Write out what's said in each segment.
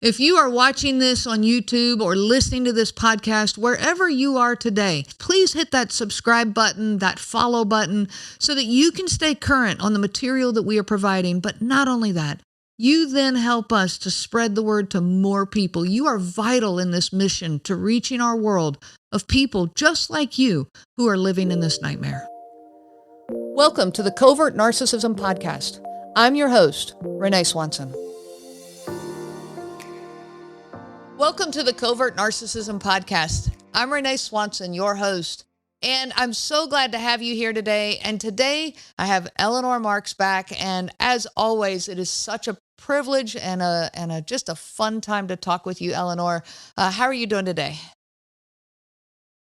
If you are watching this on YouTube or listening to this podcast, wherever you are today, please hit that subscribe button, that follow button, so that you can stay current on the material that we are providing. But not only that, you then help us to spread the word to more people. You are vital in this mission to reaching our world of people just like you who are living in this nightmare. Welcome to the Covert Narcissism Podcast. I'm your host, Renee Swanson. Welcome to the Covert Narcissism Podcast. I'm Renee Swanson, your host, and I'm so glad to have you here today. And today I have Eleanor Marks back, and as always, it is such a privilege and just a fun time to talk with you, Eleanor. How are you doing today?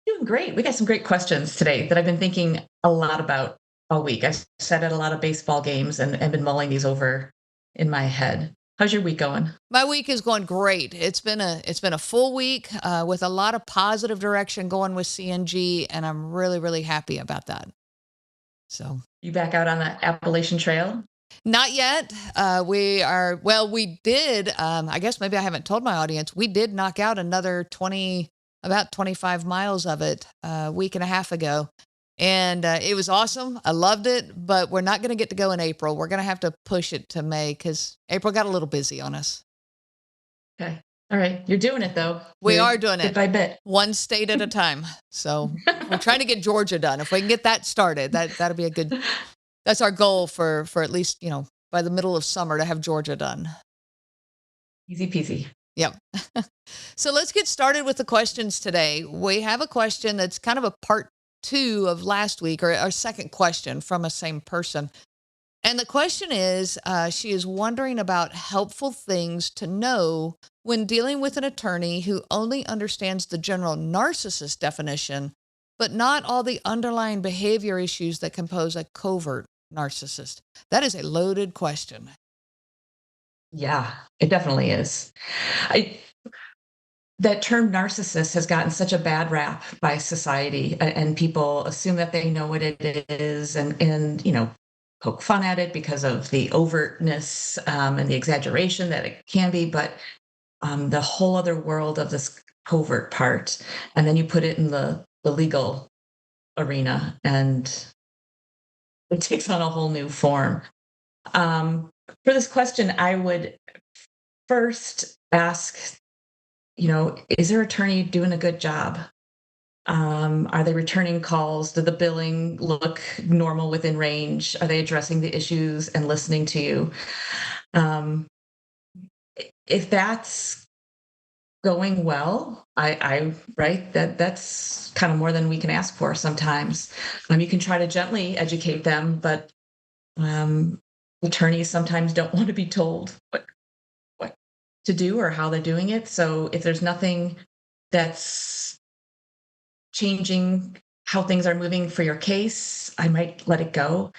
Doing great. We got some great questions today that I've been thinking a lot about all week. I've sat at a lot of baseball games and been mulling these over in my head. How's your week going? My week is going great. It's been a full week with a lot of positive direction going with CNG, and I'm really, really happy about that. So you back out on the Appalachian Trail? Not yet. We did, I guess maybe I haven't told my audience, we did knock out another about 25 miles of it a week and a half ago. And it was awesome. I loved it, but we're not going to get to go in April. We're going to have to push it to May because April got a little busy on us. Okay. All right. You're doing it, though. We are doing it. Bit by bit. One state at a time. So we're trying to get Georgia done. If we can get that started, that'll be that's our goal for at least, by the middle of summer to have Georgia done. Easy peasy. Yep. So let's get started with the questions today. We have a question that's kind of a part 2 of last week, or our second question from a same person. And the question is, she is wondering about helpful things to know when dealing with an attorney who only understands the general narcissist definition, but not all the underlying behavior issues that compose a covert narcissist. That is a loaded question. Yeah, it definitely is. That term narcissist has gotten such a bad rap by society, and people assume that they know what it is and poke fun at it because of the overtness and the exaggeration that it can be. But the whole other world of this covert part, and then you put it in the legal arena, and it takes on a whole new form. For this question, I would first ask, is their attorney doing a good job? Are they returning calls? Did the billing look normal within range? Are they addressing the issues and listening to you? If that's going well, that's kind of more than we can ask for sometimes. You can try to gently educate them, but attorneys sometimes don't want to be told what to do or how they're doing it. So if there's nothing that's changing how things are moving for your case, I might let it go.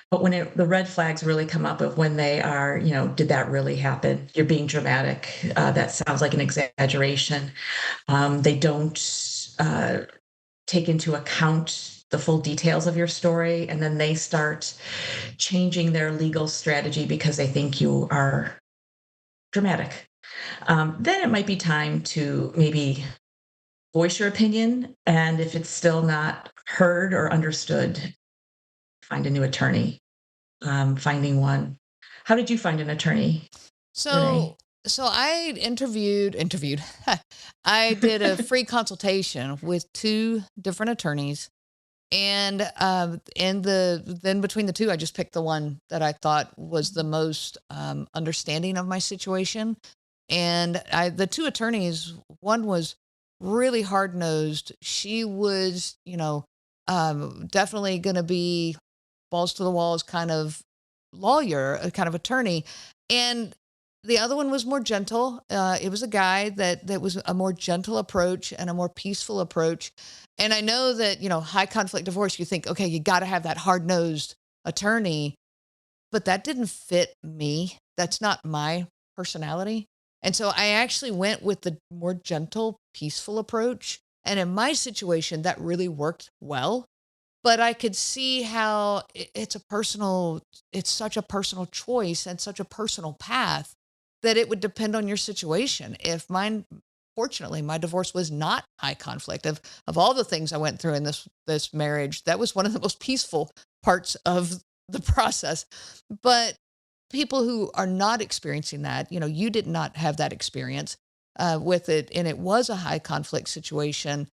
But when the red flags really come up of when they are, did that really happen? You're being dramatic. That sounds like an exaggeration. They don't take into account the full details of your story, and then they start changing their legal strategy because they think you are dramatic. Then it might be time to maybe voice your opinion. And if it's still not heard or understood, find a new attorney. Finding one. How did you find an attorney? So I interviewed. I did a free consultation with 2 different attorneys. And then between the 2, I just picked the one that I thought was the most understanding of my situation. And the 2 attorneys, one was really hard-nosed. She was, definitely going to be balls to the walls kind of lawyer, kind of attorney. And the other one was more gentle. It was a guy that was a more gentle approach and a more peaceful approach. And I know that, high conflict divorce, you think, okay, you got to have that hard-nosed attorney, but that didn't fit me. That's not my personality. And so I actually went with the more gentle, peaceful approach. And in my situation, that really worked well. But I could see how it's such a personal choice and such a personal path that it would depend on your situation. If mine, fortunately, my divorce was not high conflict. Of all the things I went through in this marriage, that was one of the most peaceful parts of the process. But people who are not experiencing that, you did not have that experience with it, and it was a high conflict situation,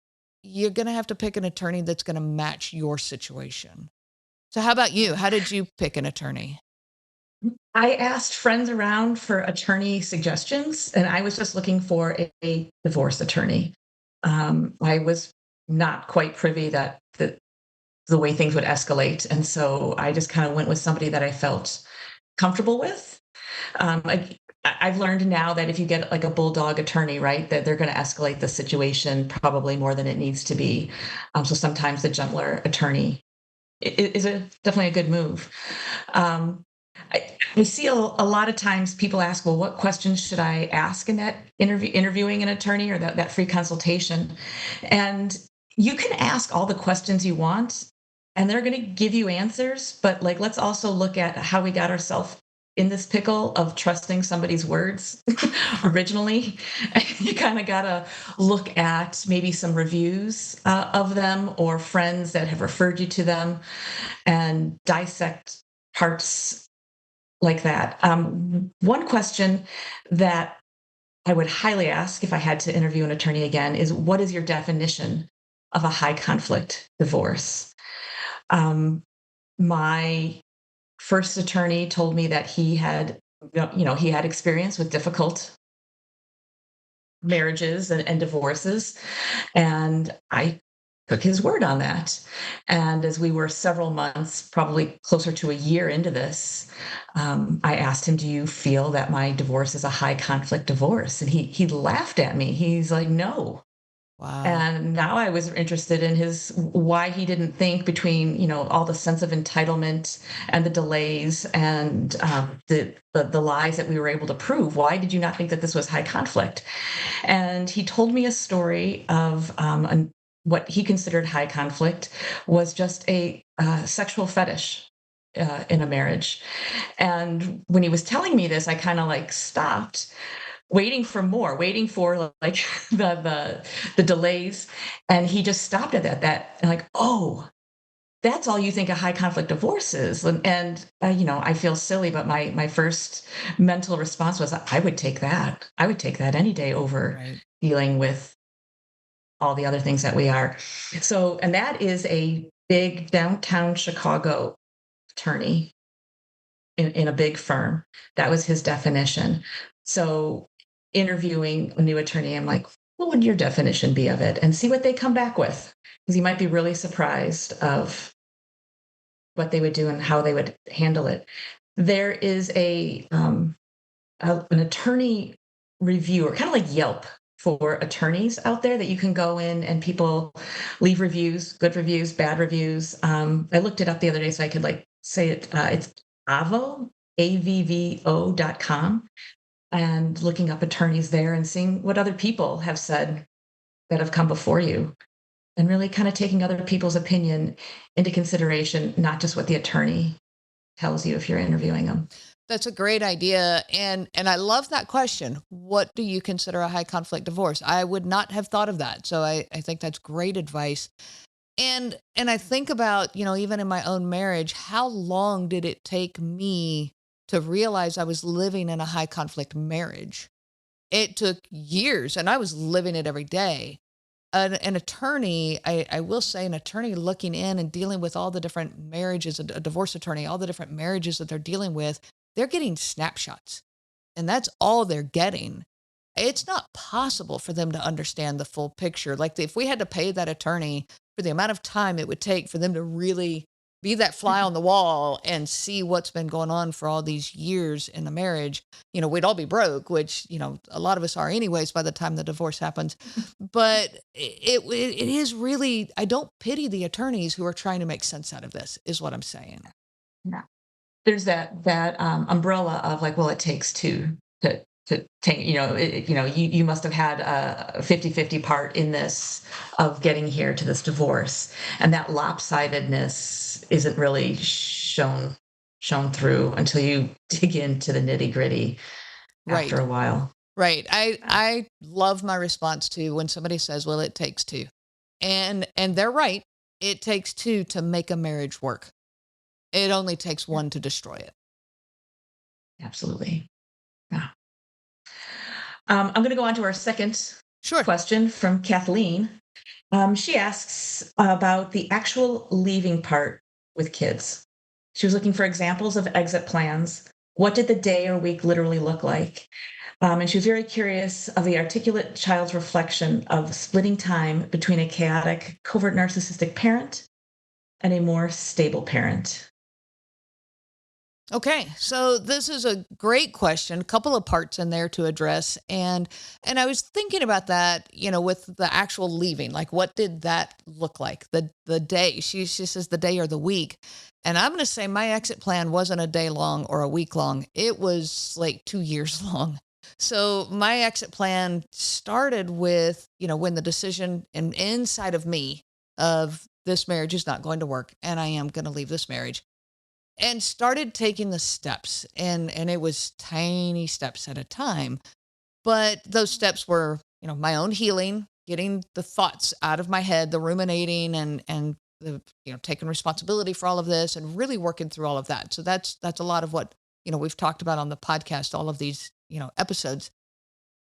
you're going to have to pick an attorney that's going to match your situation. So how about you? How did you pick an attorney? I asked friends around for attorney suggestions, and I was just looking for a divorce attorney. I was not quite privy that the way things would escalate, and so I just kind of went with somebody that I felt comfortable with. I've learned now that if you get like a bulldog attorney, right, that they're going to escalate the situation probably more than it needs to be. So sometimes the gentler attorney is definitely a good move. I see a lot of times people ask, well, what questions should I ask in that interviewing an attorney or that free consultation? And you can ask all the questions you want, and they're going to give you answers. But like, let's also look at how we got ourselves in this pickle of trusting somebody's words originally. You kind of got to look at maybe some reviews of them or friends that have referred you to them and dissect parts like that. One question that I would highly ask if I had to interview an attorney again is, what is your definition of a high conflict divorce? My first attorney told me that he had experience with difficult marriages and divorces, and I took his word on that. And as we were several months, probably closer to a year into this, I asked him, do you feel that my divorce is a high conflict divorce? And he laughed at me. He's like, no. Wow. And now I was interested in why he didn't think between, all the sense of entitlement and the delays and the lies that we were able to prove. Why did you not think that this was high conflict? And he told me a story of what he considered high conflict was just a sexual fetish in a marriage. And when he was telling me this, I kind of like stopped, waiting for more, waiting for like the delays, and he just stopped at that like, oh, that's all you think a high conflict divorce is. And I feel silly, but my first mental response was, I would take that any day over Right. dealing with all the other things that we are. So, and that is a big downtown Chicago attorney in a big firm. That was his definition. So interviewing a new attorney, I'm like, what would your definition be of it? And see what they come back with, because you might be really surprised of what they would do and how they would handle it. There is an attorney reviewer, kind of like Yelp for attorneys out there, that you can go in and people leave reviews, good reviews, bad reviews. I looked it up the other day so I could like say it. It's Avvo, AVVO.com, and looking up attorneys there and seeing what other people have said that have come before you, and really kind of taking other people's opinion into consideration, not just what the attorney tells you if you're interviewing them. That's a great idea. And I love that question. What do you consider a high conflict divorce? I would not have thought of that. So I think that's great advice. And I think about, even in my own marriage, how long did it take me to realize I was living in a high conflict marriage? It took years, and I was living it every day. An attorney, I will say, an attorney looking in and dealing with all the different marriages, a divorce attorney, all the different marriages that they're dealing with, they're getting snapshots, and that's all they're getting. It's not possible for them to understand the full picture. Like if we had to pay that attorney for the amount of time it would take for them to really be that fly on the wall and see what's been going on for all these years in the marriage, we'd all be broke, which, a lot of us are anyways by the time the divorce happens. But it is really, I don't pity the attorneys who are trying to make sense out of this, is what I'm saying. Yeah. There's that umbrella of like, well, it takes two to take, you must have had a 50-50 part in this of getting here to this divorce. And that lopsidedness isn't really shown through until you dig into the nitty gritty. Right. after a while. Right. I love my response to when somebody says, well, it takes two. And they're right. It takes two to make a marriage work. It only takes one to destroy it. Absolutely. Yeah. I'm going to go on to our second Sure. question from Kathleen. She asks about the actual leaving part with kids. She was looking for examples of exit plans. What did the day or week literally look like? And she was very curious of the articulate child's reflection of splitting time between a chaotic, covert narcissistic parent and a more stable parent. Okay, so this is a great question. A couple of parts in there to address, and I was thinking about that, with the actual leaving. Like, what did that look like? The day. She says the day or the week, and I'm going to say my exit plan wasn't a day long or a week long. It was like 2 years long. So my exit plan started with, when the decision inside of me of this marriage is not going to work, and I am going to leave this marriage. And started taking the steps, and it was tiny steps at a time, but those steps were, my own healing, getting the thoughts out of my head, the ruminating, and the, taking responsibility for all of this, and really working through all of that. So that's a lot of what we've talked about on the podcast, all of these episodes.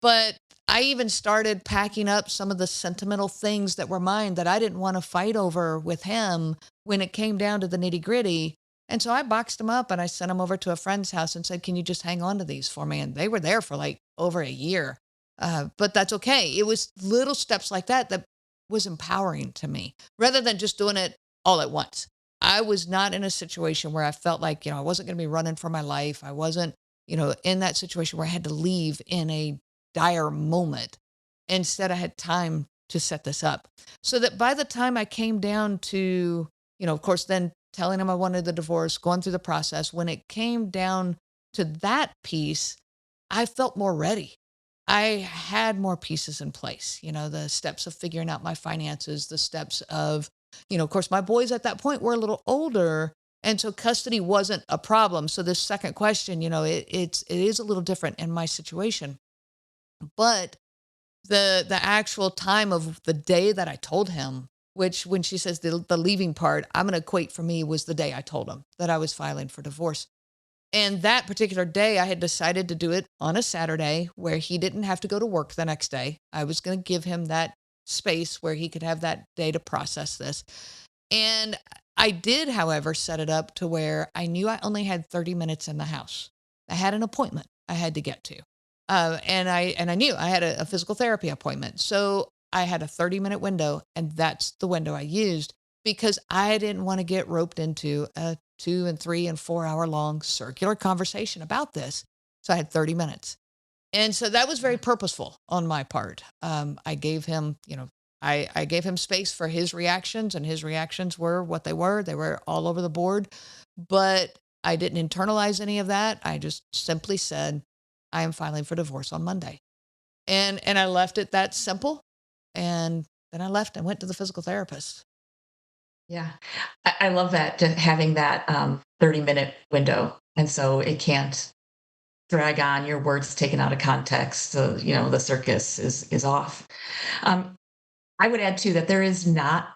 But I even started packing up some of the sentimental things that were mine that I didn't want to fight over with him when it came down to the nitty gritty. And so I boxed them up and I sent them over to a friend's house and said, can you just hang on to these for me? And they were there for like over a year. But that's okay. It was little steps like that was empowering to me rather than just doing it all at once. I was not in a situation where I felt like, I wasn't going to be running for my life. I wasn't, in that situation where I had to leave in a dire moment. Instead, I had time to set this up so that by the time I came down to, of course, then telling him I wanted the divorce, going through the process, when it came down to that piece, I felt more ready. I had more pieces in place, the steps of figuring out my finances, the steps of, of course, my boys at that point were a little older. And so custody wasn't a problem. So this second question, it is a little different in my situation. But the actual time of the day that I told him, which when she says the leaving part, I'm going to equate for me was the day I told him that I was filing for divorce. And that particular day, I had decided to do it on a Saturday where he didn't have to go to work the next day. I was going to give him that space where he could have that day to process this. And I did, however, set it up to where I knew I only had 30 minutes in the house. I had an appointment I had to get to. And I knew I had a physical therapy appointment. So I had a 30-minute window, and that's the window I used because I didn't want to get roped into a 2 and 3 and 4 hour long circular conversation about this. So I had 30 minutes. And so that was very purposeful on my part. I gave him, I gave him space for his reactions, and his reactions were what they were. They were all over the board, but I didn't internalize any of that. I just simply said, I am filing for divorce on Monday. And I left it that simple. And then I left and went to the physical therapist. Yeah. I love that, having that 30-minute window. And so it can't drag on, your words taken out of context. So, the circus is off. I would add too that there is not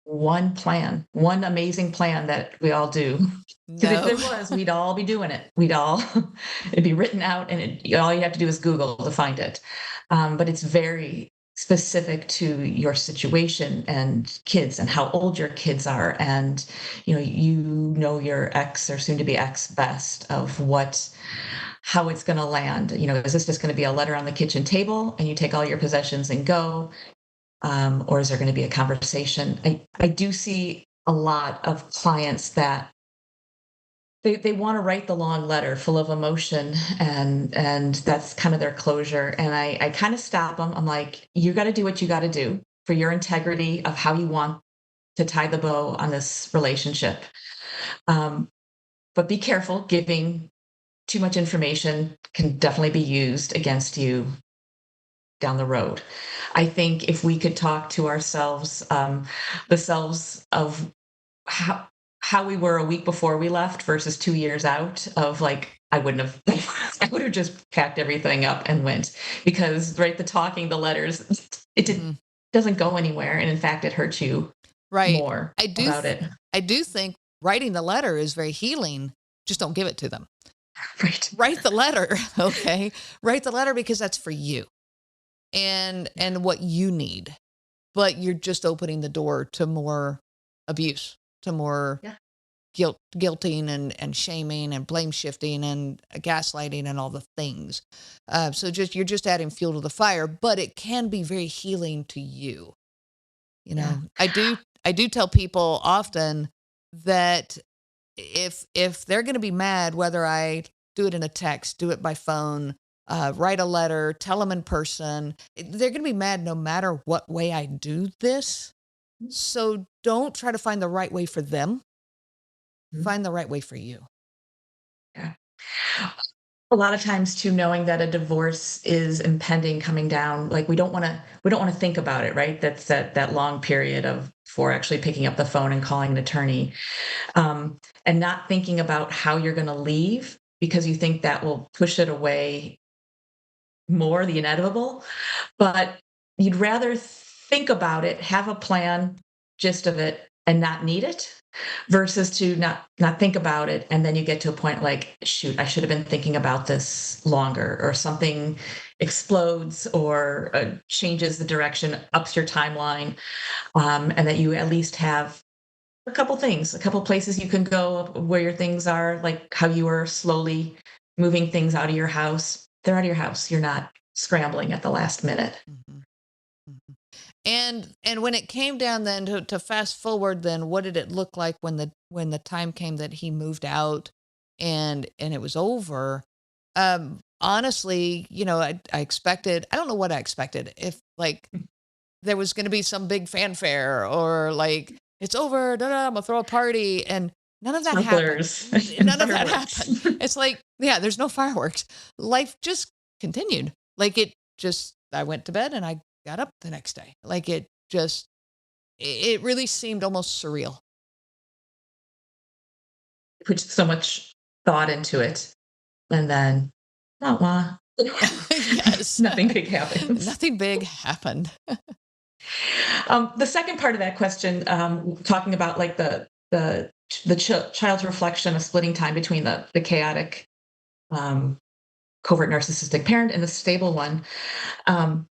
one amazing plan that we all do. Because if there was, we'd all be doing it. It'd be written out, and all you have to do is Google to find it. But it's very specific to your situation and kids and how old your kids are. And, your ex or soon to be ex best of how it's going to land. Is this just going to be a letter on the kitchen table and you take all your possessions and go? Or is there going to be a conversation? I do see a lot of clients that they want to write the long letter full of emotion, and that's kind of their closure. And I kind of stop them. I'm like, you got to do what you got to do for your integrity of how you want to tie the bow on this relationship. But be careful. Giving too much information can definitely be used against you down the road. I think if we could talk to ourselves, the selves of how how we were a week before we left versus 2 years out of like, I wouldn't have, I would have just packed everything up and went because, right, the talking, the letters, Mhm. doesn't go anywhere. And in fact, it hurts you Right. more I do about th it. I do think writing the letter is very healing, just don't give it to them. Right. Write the letter, okay? Write the letter because that's for you and what you need, but you're just opening the door to more abuse, to more Yeah. guilting and shaming and blame shifting and gaslighting and all the things. So you're just adding fuel to the fire, but it can be very healing to you. You Yeah. know, I do tell people often that if they're going to be mad, whether I do it in a text, do it by phone, write a letter, tell them in person, they're going to be mad no matter what way I do this. So don't try to find the right way for them. Mhm. Find the right way for you. Yeah. A lot of times too, knowing that a divorce is impending coming down, like we don't want to think about it, right? That's that long period of for actually picking up the phone and calling an attorney, and not thinking about how you're going to leave because you think that will push it away more, the inevitable. But you'd rather think about it, have a plan, gist of it, and not need it versus to not think about it and then you get to a point like, shoot, I should have been thinking about this longer, or something explodes or changes the direction, ups your timeline, and that you at least have a couple things, a couple places you can go where your things are, like how you were slowly moving things out of your house. They're out of your house. You're not scrambling at the last minute. Mhm, mhm. And when it came down then to fast forward, then what did it look like when the time came that he moved out and it was over? Honestly, I expected, I don't know what I expected. If like there was going to be some big fanfare or like it's over, da, da, I'm gonna throw a party, and none of that happened. Sprinklers and None of that fireworks. happened. It's like, yeah, there's no fireworks. Life just continued. Like it just, I went to bed and I got up the next day. Like it just, it really seemed almost surreal. Put so much thought into it, and then, oh, well, Yes. nothing big happens. Nothing big happened. The second part of that question, talking about like the child's reflection of splitting time between the chaotic, um, covert narcissistic parent and the stable one. Um,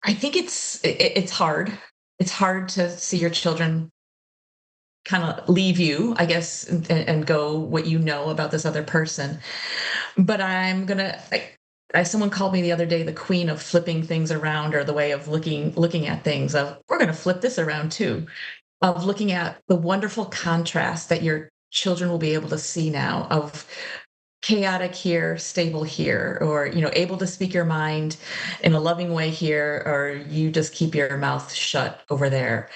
I think it's hard. It's hard to see your children kind of leave you, I guess, and go what you know about this other person. But someone called me the other day the queen of flipping things around, or the way of looking at things. Of we're going to flip this around too. Of looking at the wonderful contrast that your children will be able to see now of chaotic here, stable here, or able to speak your mind in a loving way here, or you just keep your mouth shut over there.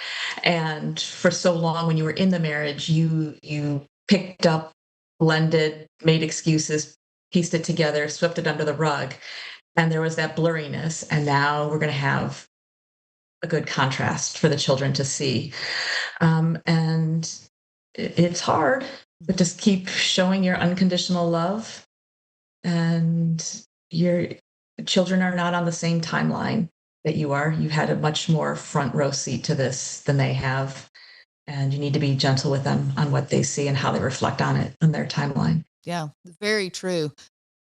And for so long when you were in the marriage, you picked up, blended, made excuses, pieced it together, swept it under the rug, and there was that blurriness. And now we're going to have a good contrast for the children to see. And it's hard, but just keep showing your unconditional love, and your children are not on the same timeline that you are. You've had a much more front row seat to this than they have, and you need to be gentle with them on what they see and how they reflect on it on their timeline. Yeah, very true.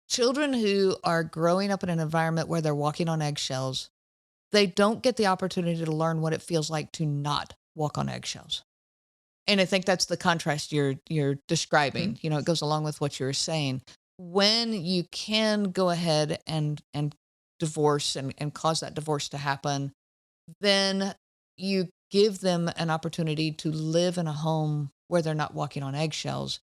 Children who are growing up in an environment where they're walking on eggshells, they don't get the opportunity to learn what it feels like to not walk on eggshells. And I think that's the contrast you're Mhm. describing. It goes along with what you were saying. When you can go ahead and divorce and cause that divorce to happen, then you give them an opportunity to live in a home where they're not walking on eggshells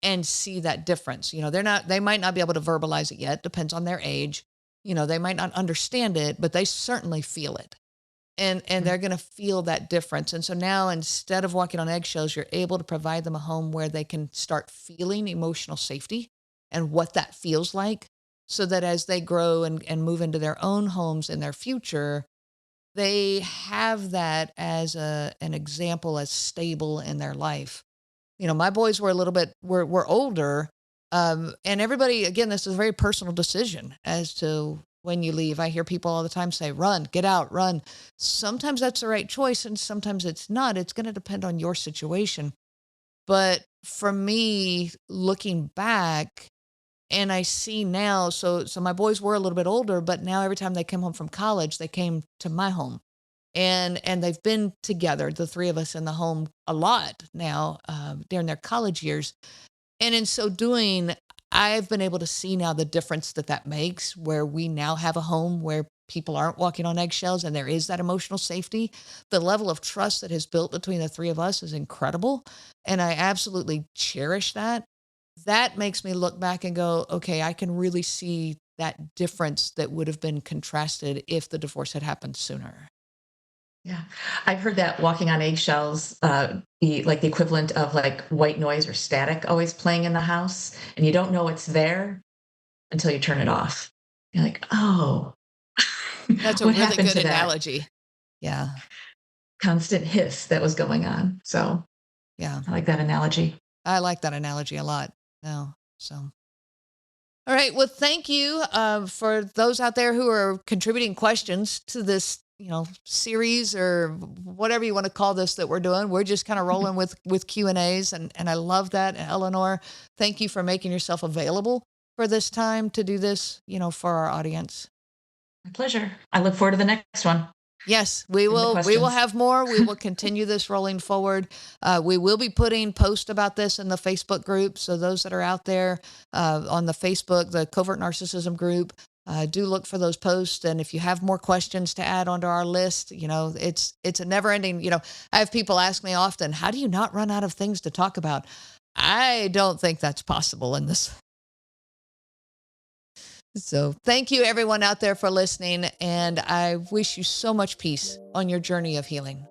and see that difference. They might not be able to verbalize it yet, depends on their age. They might not understand it, but they certainly feel it. And Mhm. they're going to feel that difference. And so now instead of walking on eggshells, you're able to provide them a home where they can start feeling emotional safety and what that feels like, so that as they grow and move into their own homes in their future, they have that as an example as stable in their life. my boys were a little bit, were older. And everybody, again, this is a very personal decision as to when you leave. I hear people all the time say, run, get out, run. Sometimes that's the right choice and sometimes it's not. It's going to depend on your situation. But for me, looking back, and I see now, so my boys were a little bit older, but now every time they came home from college, they came to my home. And they've been together, the three of us in the home, a lot now during their college years. And in so doing, I've been able to see now the difference that makes, where we now have a home where people aren't walking on eggshells and there is that emotional safety. The level of trust that has built between the three of us is incredible. And I absolutely cherish that. That makes me look back and go, okay, I can really see that difference that would have been contrasted if the divorce had happened sooner. Yeah. I've heard that walking on eggshells be like the equivalent of like white noise or static always playing in the house. And you don't know it's there until you turn it off. You're like, oh, that's a what really happened good to that analogy. Yeah. constant hiss that was going on? So Yeah. I like that analogy. I like that analogy a lot. No. So. All right. Well, thank you for those out there who are contributing questions to this, series or whatever you want to call this that we're doing. We're just kind of rolling with Q&As and I love that. And Eleanor, thank you for making yourself available for this time to do this, for our audience. My pleasure. I look forward to the next one. Yes, we will. We will have more. We will continue this rolling forward. We will be putting posts about this in the Facebook group. So those that are out there on the Facebook, the Covert Narcissism group, do look for those posts. And if you have more questions to add onto our list, it's a never ending, I have people ask me often, how do you not run out of things to talk about? I don't think that's possible in this. So thank you everyone out there for listening. And I wish you so much peace on your journey of healing.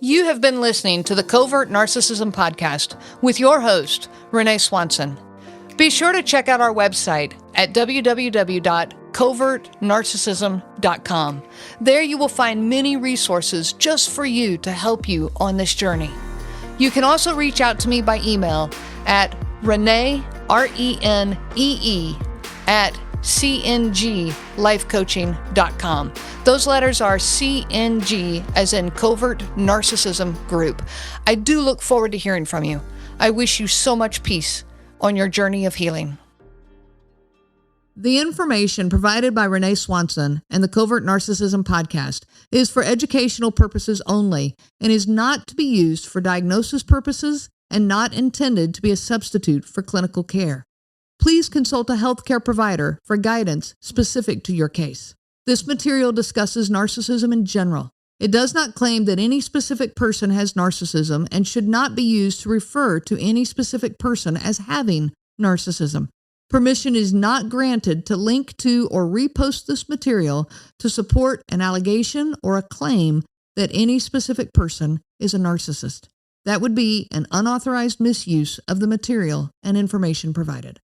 You have been listening to the Covert Narcissism Podcast with your host, Renee Swanson. Be sure to check out our website at www.covertnarcissism.com. There you will find many resources just for you to help you on this journey. You can also reach out to me by email at Renee, RENEE, at cnglifecoaching.com. Those letters are CNG as in Covert Narcissism Group. I do look forward to hearing from you. I wish you so much peace on your journey of healing. The information provided by Renee Swanson and the Covert Narcissism Podcast is for educational purposes only and is not to be used for diagnosis purposes and not intended to be a substitute for clinical care. Please consult a healthcare provider for guidance specific to your case. This material discusses narcissism in general. It does not claim that any specific person has narcissism and should not be used to refer to any specific person as having narcissism. Permission is not granted to link to or repost this material to support an allegation or a claim that any specific person is a narcissist. That would be an unauthorized misuse of the material and information provided.